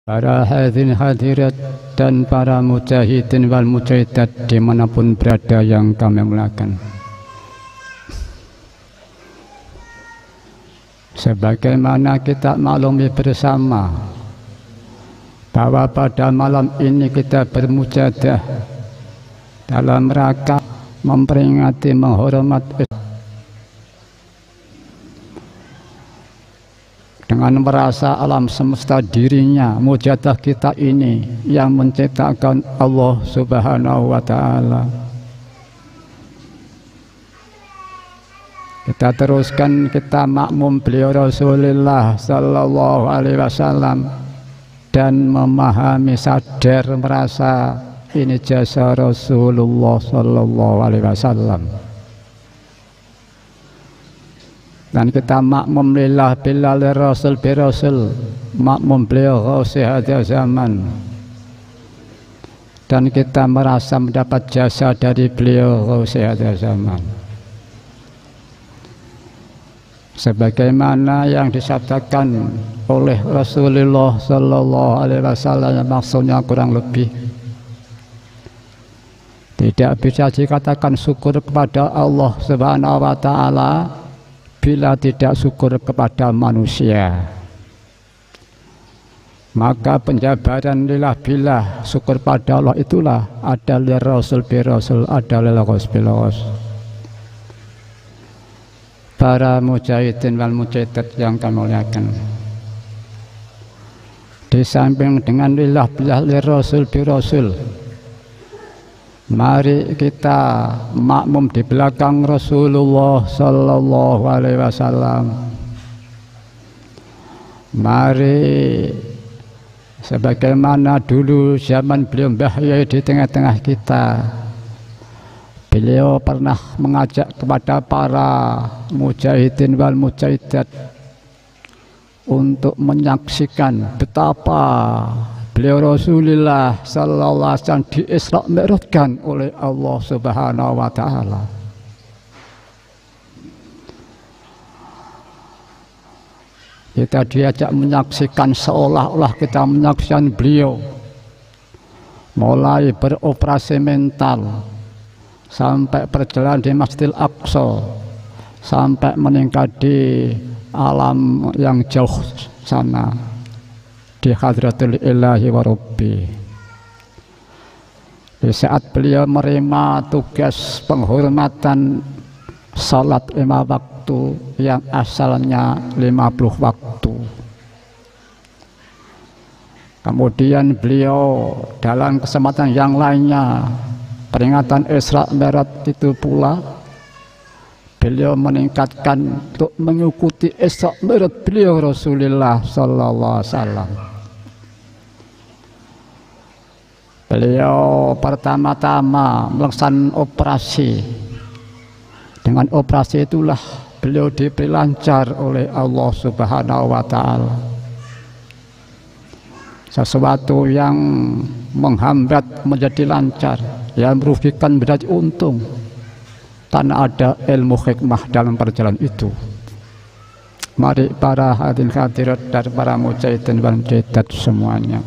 Para hadirin hadirat dan para mujahidin wal mujahidat dimanapun berada yang kami muliakan, sebagaimana kita maklumi bersama bahwa pada malam ini kita bermujadah dalam rangka memperingati menghormati dengan merasa alam semesta dirinya, mujadah kita ini yang menciptakan Allah Subhanahu wa Ta'ala. Kita teruskan, kita makmum beliau Rasulullah Sallallahu Alaihi Wasallam dan memahami, sadar, merasa ini jasa Rasulullah Sallallahu Alaihi Wasallam. Dan kita makmum lillah billah li rasul bi rasul, makmum beliau Ghaus hadza zaman, dan kita merasa mendapat jasa dari beliau Ghaus hadza zaman, sebagaimana yang disabdakan oleh Rasulullah Sallallahu Alaihi Wasallam. Maksudnya kurang lebih tidak bisa dikatakan syukur kepada Allah Subhanahu wa Ta'ala bila tidak syukur kepada manusia. Maka penjabaran lillah billah, syukur pada Allah itulah ada li rasul bi rasul, ada lil ghaus bil ghaus. Para mujahidin wal mujahidat yang kami muliakan, di samping dengan lillah billah li rasul bi rasul, mari kita makmum di belakang Rasulullah Sallallahu Alaihi Wasallam. Mari sebagaimana dulu zaman beliau Mbah Yai di tengah-tengah kita, beliau pernah mengajak kepada para mujahidin wal mujahidat untuk menyaksikan betapa beliau Rasulullah Sallallahu Alaihi Wasallam di Isra Mi'rajkan oleh Allah Subhanahu wa Ta'ala. Kita diajak menyaksikan seolah-olah kita menyaksikan beliau mulai beroperasi mental sampai perjalanan di Masjidil Aqsa, sampai meningkat di alam yang jauh sana di hadratul ilahi wa rabbi. Di saat beliau menerima tugas penghormatan salat 5 waktu yang asalnya 50 waktu, kemudian beliau dalam kesempatan yang lainnya, peringatan Isra Mi'raj itu pula, beliau meningkatkan untuk mengikuti Isra Mi'raj beliau Rasulullah Sallallahu Alaihi Wasallam. Beliau pertama-tama melaksanakan operasi. Dengan operasi itulah beliau diberi lancar oleh Allah Subhanahu wa Ta'ala. Sesuatu yang menghambat menjadi lancar, yang merugikan menjadi untung, karena ada ilmu hikmah dalam perjalanan itu. Mari para hadirin hadirat dan para mujahidin wal mujahidat semuanya,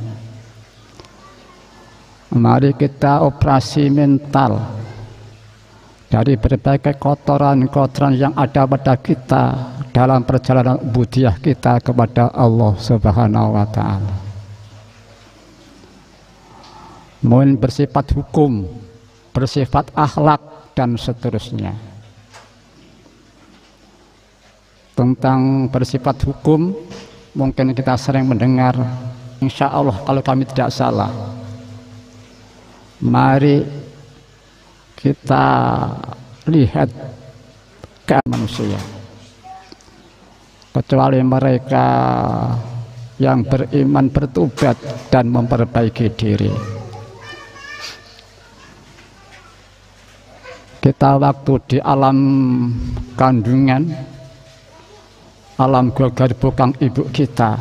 mari kita operasi mental dari berbagai kotoran-kotoran yang ada pada kita dalam perjalanan ubudiyah kita kepada Allah Subhanahu wa Ta'ala. Mungkin bersifat hukum, bersifat akhlak, dan seterusnya. Tentang bersifat hukum, mungkin kita sering mendengar, insya Allah kalau kami tidak salah, mari kita lihat ke manusia, kecuali mereka yang beriman, bertobat, dan memperbaiki diri. Kita waktu di alam kandungan, alam gegar bokang ibu kita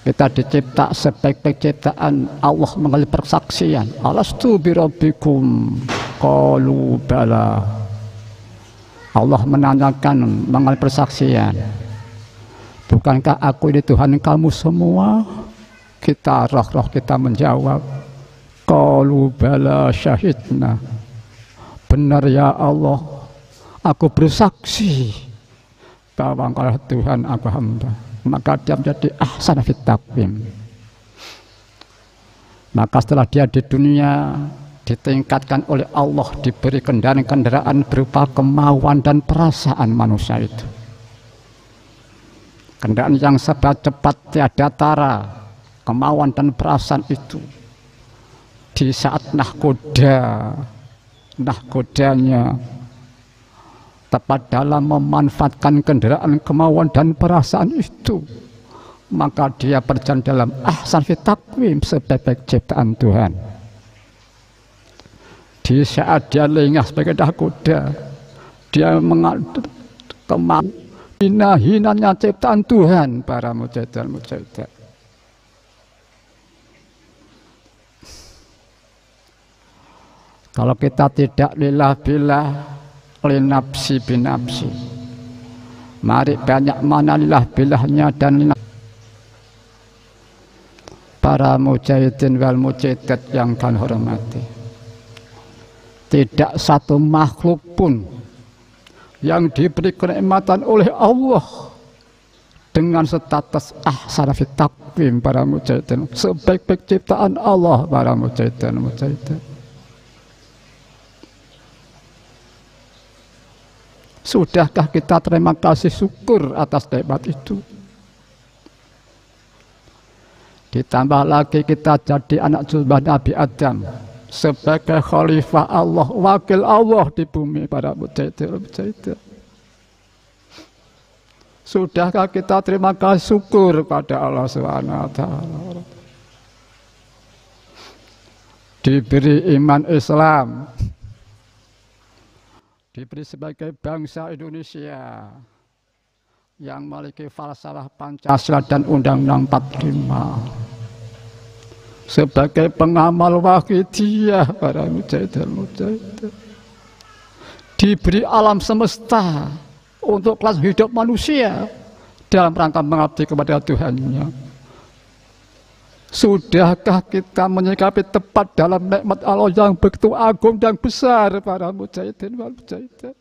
dicipta sebaik-baik ciptaan. Allah mengalami persaksian, alastu birabbikum qalu bala. Allah menanyakan, mengalami persaksian, bukankah aku ini Tuhan kamu semua? Kita roh-roh kita menjawab, qalu bala syahidna. Benar ya Allah, aku bersaksi bahwa engkau Tuhan aku hamba. Maka dia menjadi ahsan fit taqwim. Maka setelah dia di dunia ditingkatkan oleh Allah, diberi kendaraan berupa kemauan dan perasaan manusia itu. Kendaraan yang serba cepat tiada tara, kemauan dan perasaan itu. Di saat nahkodanya tepat dalam memanfaatkan kendaraan kemauan dan perasaan itu, maka dia berjalan dalam ahsan fit taqwim, sebaik ciptaan Tuhan. Di saat dia lengah sebagai nahkoda, dia mengadu hina-hinanya ciptaan Tuhan, para mujahidah. Kalau kita tidak lillah billah, linapsi binapsi, mari banyak mana lillah billahnya dan para mujahidin wal mujahidat yang kami hormati. Tidak satu makhluk pun yang diberi kenikmatan oleh Allah dengan status ahsan fit taqwim, para mujahidin, sebaik-baik ciptaan Allah, para mujahidin. Sudahkah kita terima kasih syukur atas nikmat itu? Ditambah lagi kita jadi anak sulbah Nabi Adam, sebagai khalifah Allah, wakil Allah di bumi, para mujahidin. Sudahkah kita terima kasih syukur pada Allah SWT? Diberi iman Islam, diberi sebagai bangsa Indonesia yang memiliki falsafah Pancasila dan Undang-Undang 45, sebagai pengamal wahidiyah, para mujahidin. Diberi alam semesta untuk kelas hidup manusia dalam rangka mengabdi kepada Tuhannya. Sudahkah kita menyikapi tepat dalam nikmat Allah yang begitu agung dan besar, para mujahidin wal mujahidat?